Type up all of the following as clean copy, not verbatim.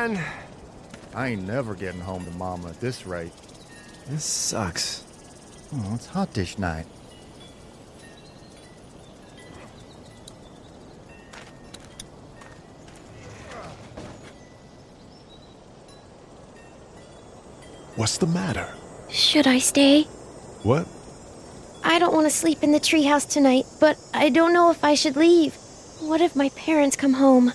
man. I ain't never getting home to Mama at this rate. This sucks. Oh, it's hot dish night. What's the matter? Should I stay? What? I don't want to sleep in the treehouse tonight, but I don't know if I should leave. What if my parents come home?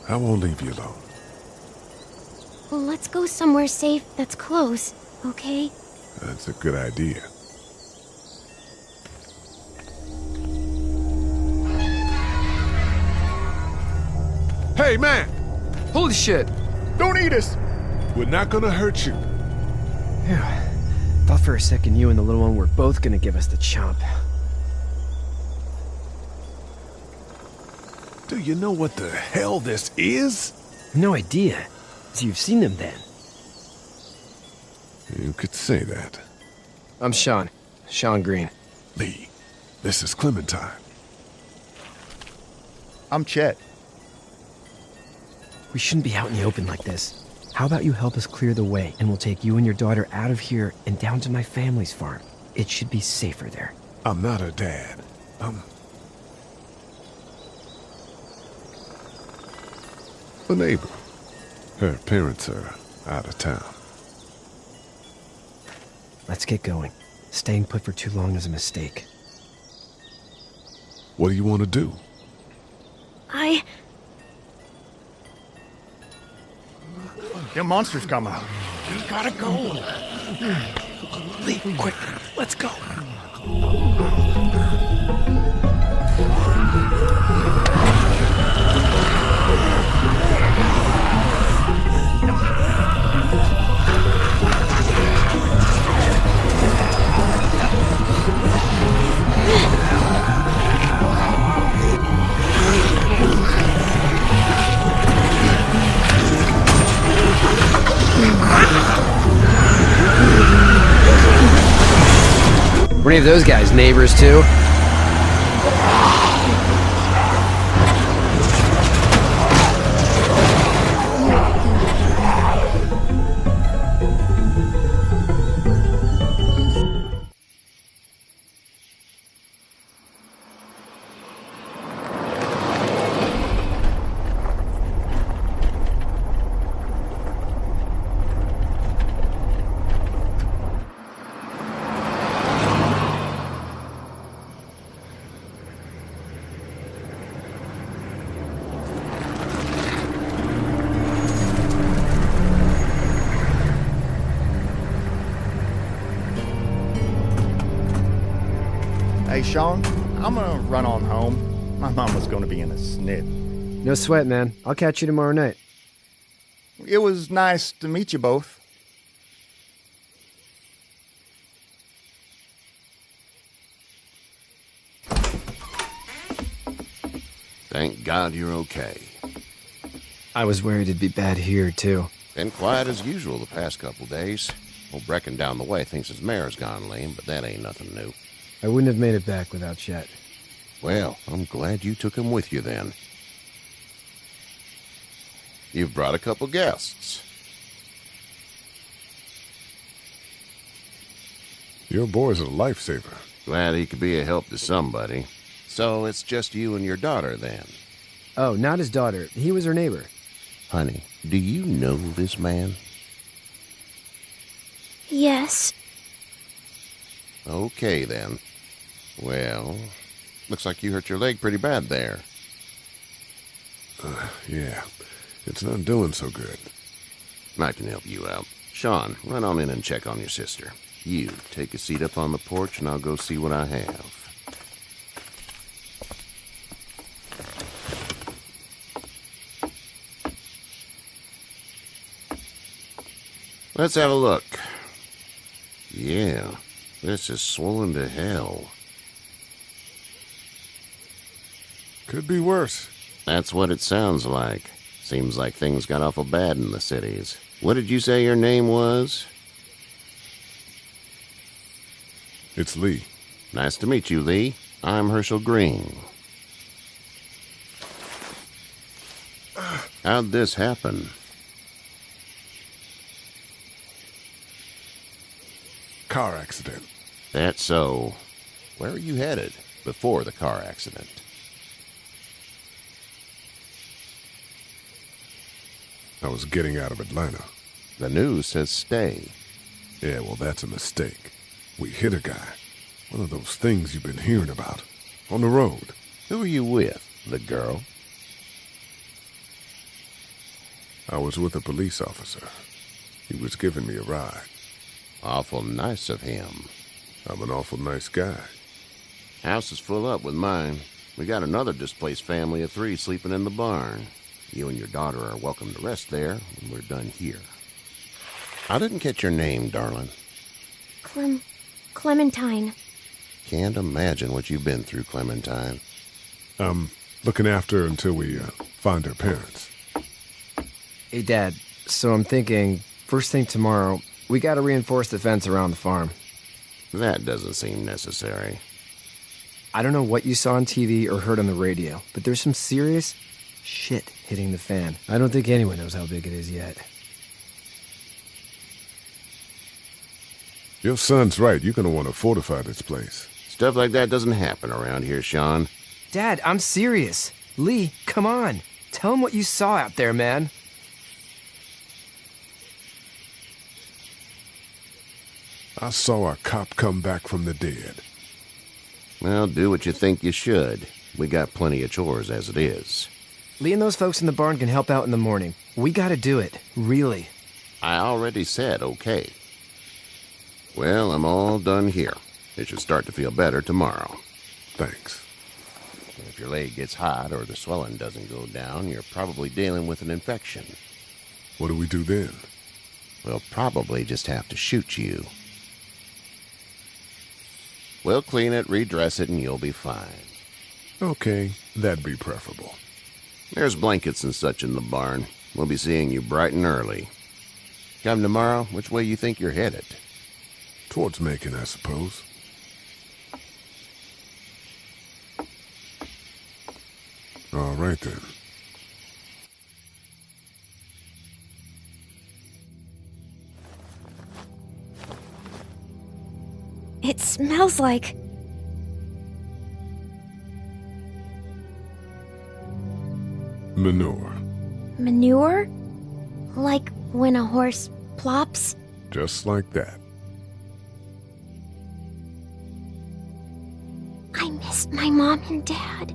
I won't leave you alone. Well, let's go somewhere safe that's close, okay? That's a good idea. Hey, man! Holy shit. Don't eat us! We're not gonna hurt you. Phew. Thought for a second you and the little one were both gonna give us the chomp. Do you know what the hell this is? No idea. So you've seen them then? You could say that. I'm Sean. Sean Green. Lee, this is Clementine. I'm Chet. We shouldn't be out in the open like this. How about you help us clear the way, and we'll take you and your daughter out of here and down to my family's farm. It should be safer there. I'm not her dad. I'm a neighbor. Her parents are out of town. Let's get going. Staying put for too long is a mistake. What do you want to do? Them monsters coming. We gotta go. Lee, quick, let's go. Were any of those guys neighbors too? Hey, Sean, I'm gonna run on home. My mama's gonna be in a snit. No sweat, man. I'll catch you tomorrow night. It was nice to meet you both. Thank God you're okay. I was worried it'd be bad here, too. Been quiet as usual the past couple days. Old Brecken down the way thinks his mare's gone lame, but that ain't nothing new. I wouldn't have made it back without Chet. Well, I'm glad you took him with you then. You've brought a couple guests. Your boy's a lifesaver. Glad he could be a help to somebody. So it's just you and your daughter then? Oh, not his daughter. He was her neighbor. Honey, do you know this man? Yes. Okay, then. Well, looks like you hurt your leg pretty bad there. Yeah, it's not doing so good. I can help you out. Sean, run on in and check on your sister. You, take a seat up on the porch and I'll go see what I have. Let's have a look. Yeah, this is swollen to hell. Could be worse. That's what it sounds like. Seems like things got awful bad in the cities. What did you say your name was? It's Lee. Nice to meet you, Lee. I'm Herschel Green. How'd this happen? Car accident. That's so. Where are you headed before the car accident? I was getting out of Atlanta. The news says stay. Yeah, well, that's a mistake. We hit a guy. One of those things you've been hearing about. On the road. Who are you with? The girl? I was with a police officer. He was giving me a ride. Awful nice of him. I'm an awful nice guy. House is full up with mine. We got another displaced family of 3 sleeping in the barn. You and your daughter are welcome to rest there when we're done here. I didn't catch your name, darling. Clementine. Can't imagine what you've been through, Clementine. I'm looking after her until we find her parents. Hey, Dad, so I'm thinking, first thing tomorrow, we gotta reinforce the fence around the farm. That doesn't seem necessary. I don't know what you saw on TV or heard on the radio, but there's some serious shit hitting the fan. I don't think anyone knows how big it is yet. Your son's right. You're gonna want to fortify this place. Stuff like that doesn't happen around here, Sean. Dad, I'm serious. Lee, come on. Tell him what you saw out there, man. I saw a cop come back from the dead. Well, do what you think you should. We got plenty of chores as it is. Lee and those folks in the barn can help out in the morning. We gotta do it. Really. I already said okay. Well, I'm all done here. It should start to feel better tomorrow. Thanks. If your leg gets hot or the swelling doesn't go down, you're probably dealing with an infection. What do we do then? We'll probably just have to shoot you. We'll clean it, redress it, and you'll be fine. Okay, that'd be preferable. There's blankets and such in the barn. We'll be seeing you bright and early. Come tomorrow, which way you think you're headed? Towards Macon, I suppose. All right, then. It smells like... Manure. manure? Like when a horse plops? Just like that. I miss my mom and dad.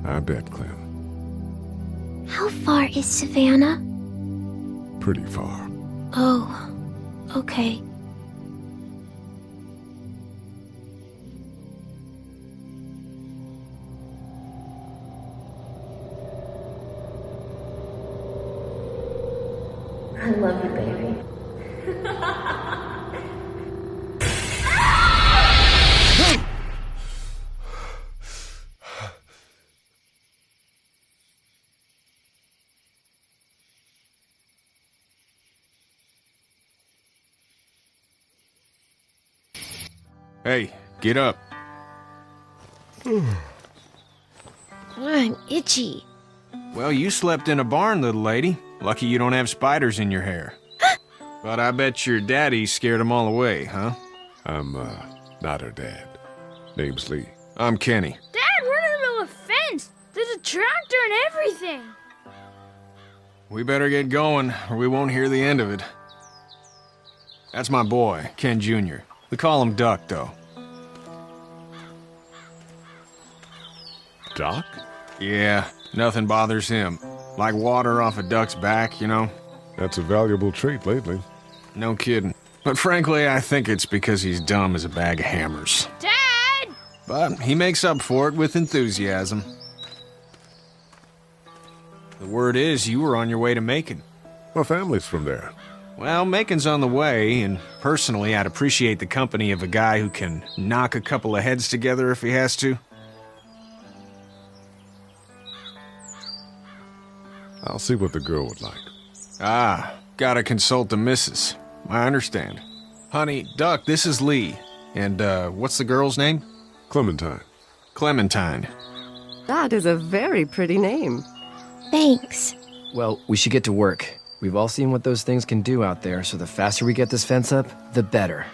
I bet, Clem. How far is Savannah? Pretty far. Oh, okay. I love you, baby. Hey, get up. I'm itchy. Well, you slept in a barn, little lady. Lucky you don't have spiders in your hair. But I bet your daddy scared them all away, huh? I'm, not her dad. Name's Lee. I'm Kenny. Dad, we're in the middle of a fence. There's a tractor and everything. We better get going, or we won't hear the end of it. That's my boy, Ken Jr. We call him Duck, though. Doc? Yeah, nothing bothers him. Like water off a duck's back, you know? That's a valuable trait lately. No kidding. But frankly, I think it's because he's dumb as a bag of hammers. Dad! But he makes up for it with enthusiasm. The word is you were on your way to Macon. My family's from there. Well, Macon's on the way, and personally, I'd appreciate the company of a guy who can knock a couple of heads together if he has to. I'll see what the girl would like. Ah, gotta consult the missus. I understand. Honey, Duck, this is Lee. And, what's the girl's name? Clementine. Clementine. That is a very pretty name. Thanks. Well, we should get to work. We've all seen what those things can do out there, so the faster we get this fence up, the better.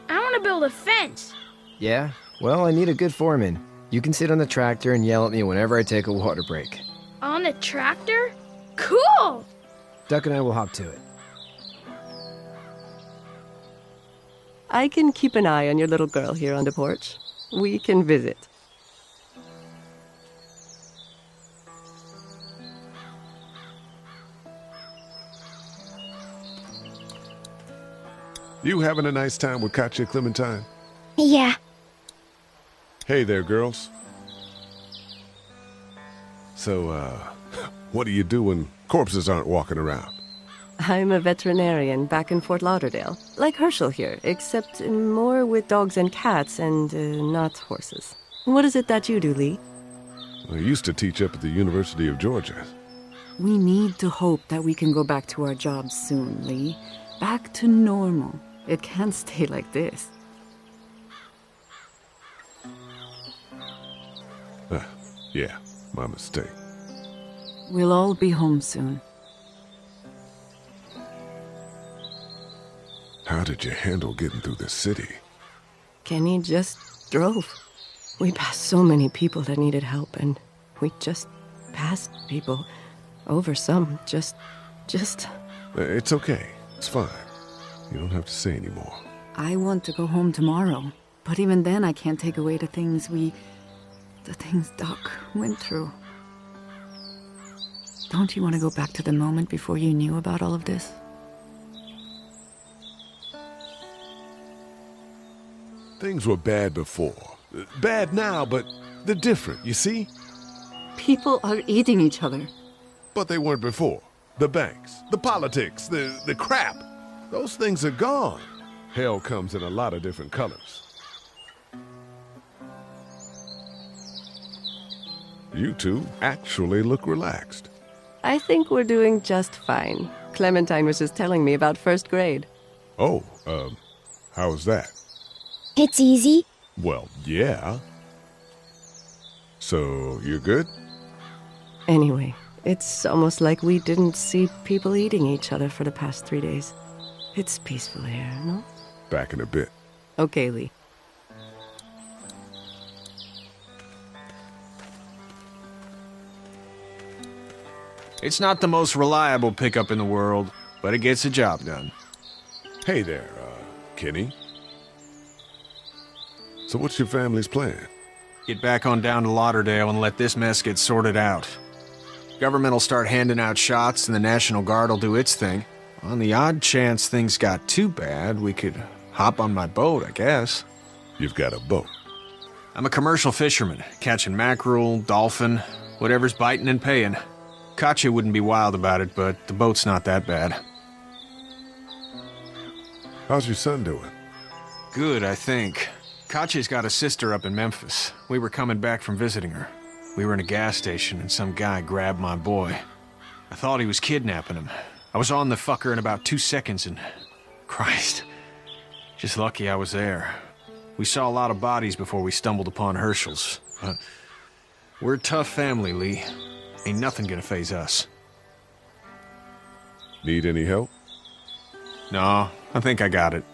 I want to build a fence. Yeah? Well, I need a good foreman. You can sit on the tractor and yell at me whenever I take a water break. On the tractor? Cool! Duck and I will hop to it. I can keep an eye on your little girl here on the porch. We can visit. You having a nice time with Katya, Clementine? Yeah. Hey there, girls. So, what do you do when corpses aren't walking around? I'm a veterinarian back in Fort Lauderdale, like Herschel here, except more with dogs and cats and not horses. What is it that you do, Lee? I used to teach up at the University of Georgia. We need to hope that we can go back to our jobs soon, Lee. Back to normal. It can't stay like this. Yeah, my mistake. We'll all be home soon. How did you handle getting through the city? Kenny just drove. We passed so many people that needed help, and we just passed people. Over some, just... It's okay. It's fine. You don't have to say anymore. I want to go home tomorrow, but even then I can't take away the things Doc went through. Don't you want to go back to the moment before you knew about all of this? Things were bad before. Bad now, but they're different, you see? People are eating each other. But they weren't before. The banks, the politics, the crap. Those things are gone. Hell comes in a lot of different colors. You two actually look relaxed. I think we're doing just fine. Clementine was just telling me about first grade. Oh, how's that? It's easy. Well, yeah. So, you're good? Anyway, it's almost like we didn't see people eating each other for the past 3 days. It's peaceful here, no? Back in a bit. Okay, Lee. It's not the most reliable pickup in the world, but it gets the job done. Hey there, Kenny. So what's your family's plan? Get back on down to Lauderdale and let this mess get sorted out. Government will start handing out shots and the National Guard will do its thing. On the odd chance things got too bad, we could hop on my boat, I guess. You've got a boat. I'm a commercial fisherman, catching mackerel, dolphin, whatever's biting and paying. Katya wouldn't be wild about it, but the boat's not that bad. How's your son doing? Good, I think. Katya's got a sister up in Memphis. We were coming back from visiting her. We were in a gas station and some guy grabbed my boy. I thought he was kidnapping him. I was on the fucker in about 2 seconds and... Christ. Just lucky I was there. We saw a lot of bodies before we stumbled upon Herschel's. But we're a tough family, Lee. Ain't nothing gonna faze us. Need any help? No, I think I got it.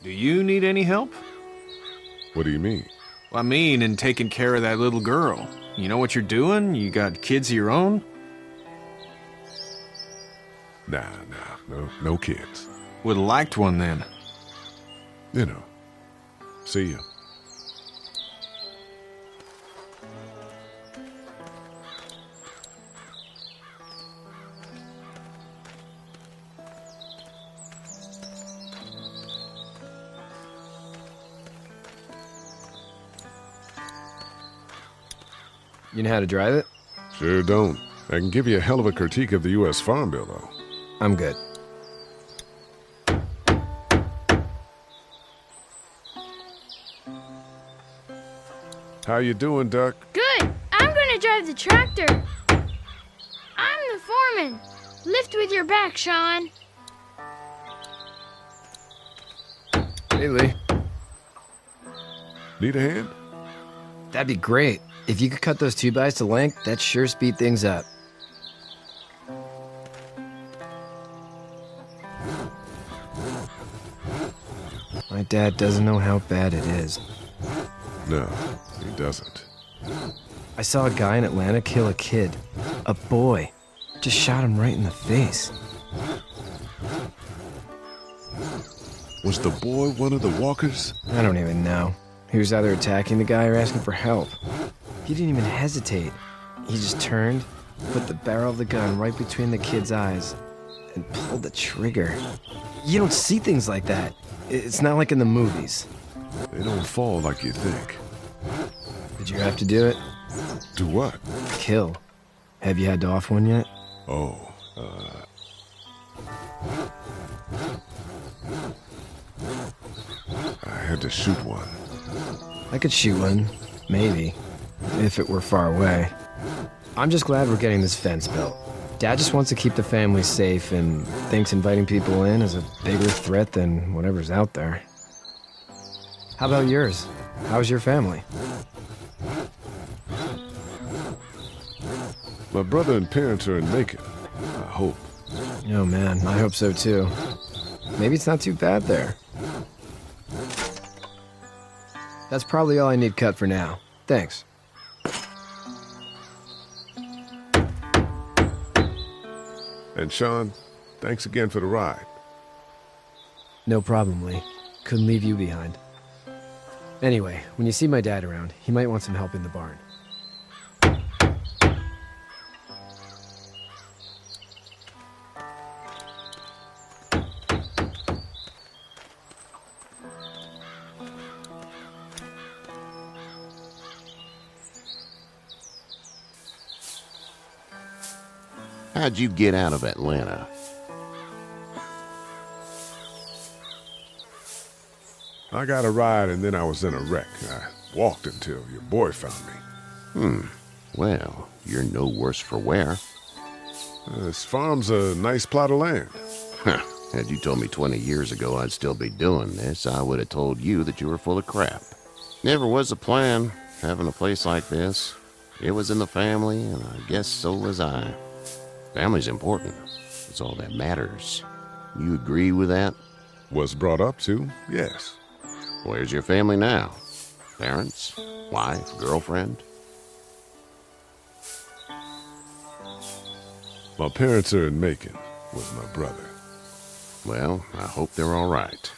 Do you need any help? What do you mean? Well, I mean, in taking care of that little girl. You know what you're doing? You got kids of your own? Nah, no kids. Would've liked one then. You know. See ya. You know how to drive it? Sure don't. I can give you a hell of a critique of the U.S. Farm Bill, though. I'm good. How you doing, Duck? Good. I'm gonna drive the tractor. I'm the foreman. Lift with your back, Sean. Hey, Lee. Need a hand? That'd be great. If you could cut those 2 bys to length, that'd sure speed things up. Dad doesn't know how bad it is. No, he doesn't. I saw a guy in Atlanta kill a kid. A boy. Just shot him right in the face. Was the boy one of the walkers? I don't even know. He was either attacking the guy or asking for help. He didn't even hesitate. He just turned, put the barrel of the gun right between the kid's eyes, and pulled the trigger. You don't see things like that. It's not like in the movies. They don't fall like you think. Did you have to do it? Do what? Kill. Have you had to off one yet? Oh, I had to shoot one. I could shoot one. Maybe. If it were far away. I'm just glad we're getting this fence built. Dad just wants to keep the family safe and thinks inviting people in is a bigger threat than whatever's out there. How about yours? How's your family? My brother and parents are in Macon. I hope. Oh man, I hope so too. Maybe it's not too bad there. That's probably all I need cut for now. Thanks. And Sean, thanks again for the ride. No problem, Lee. Couldn't leave you behind. Anyway, when you see my dad around, he might want some help in the barn. How'd you get out of Atlanta? I got a ride and then I was in a wreck. I walked until your boy found me. Well, you're no worse for wear. This farm's a nice plot of land. Huh. Had you told me 20 years ago I'd still be doing this, I would have told you that you were full of crap. Never was a plan, having a place like this. It was in the family, and I guess so was I. Family's important. It's all that matters. You agree with that? Was brought up to, yes. Where's your family now? Parents? Wife? Girlfriend? My parents are in Macon with my brother. Well, I hope they're all right.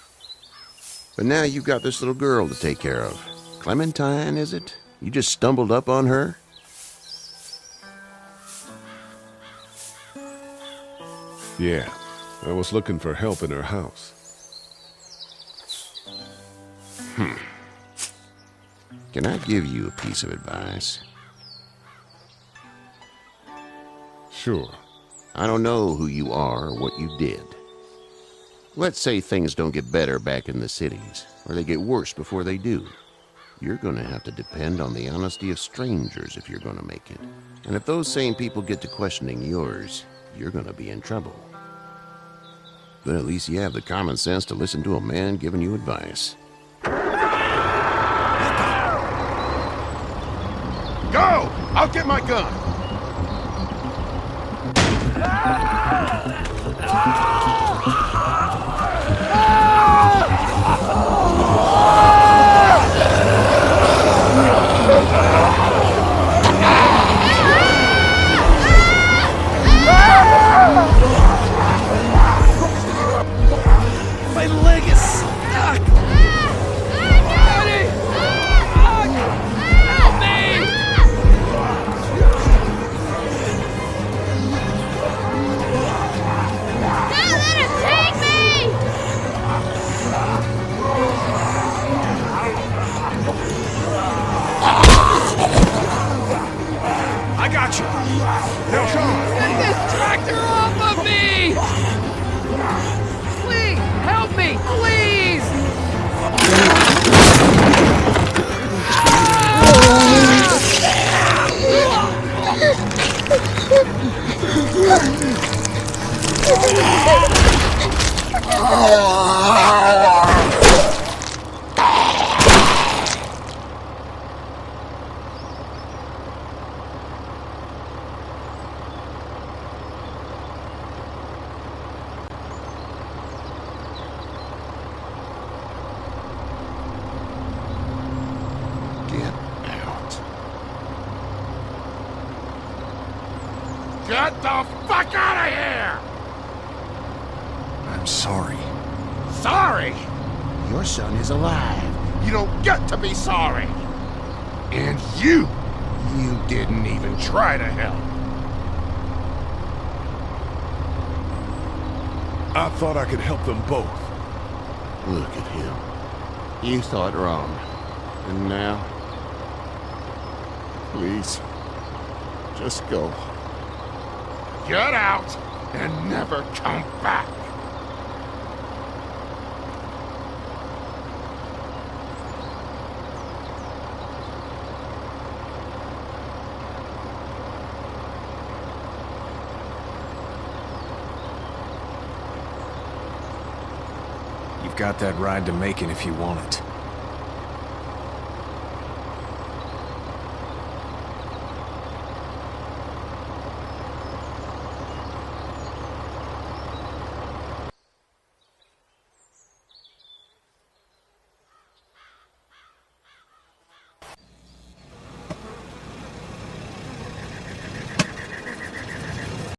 But now you've got this little girl to take care of. Clementine, is it? You just stumbled up on her? Yeah, I was looking for help in her house. Can I give you a piece of advice? Sure. I don't know who you are or what you did. Let's say things don't get better back in the cities, or they get worse before they do. You're going to have to depend on the honesty of strangers if you're going to make it. And if those same people get to questioning yours, you're going to be in trouble. But at least you have the common sense to listen to a man giving you advice. Go! I'll get my gun! My leg is stuck! Daddy! Help me! Don't let him take me! I got you. Now, Sean! Get this tractor off of me! Please, help me, please! Get the fuck out of here! I'm sorry. Sorry? Your son is alive. You don't get to be sorry. And you didn't even try to help. I thought I could help them both. Look at him. You thought wrong. And now? Please, just go. Get out and never come back. You've got that ride to Macon if you want it.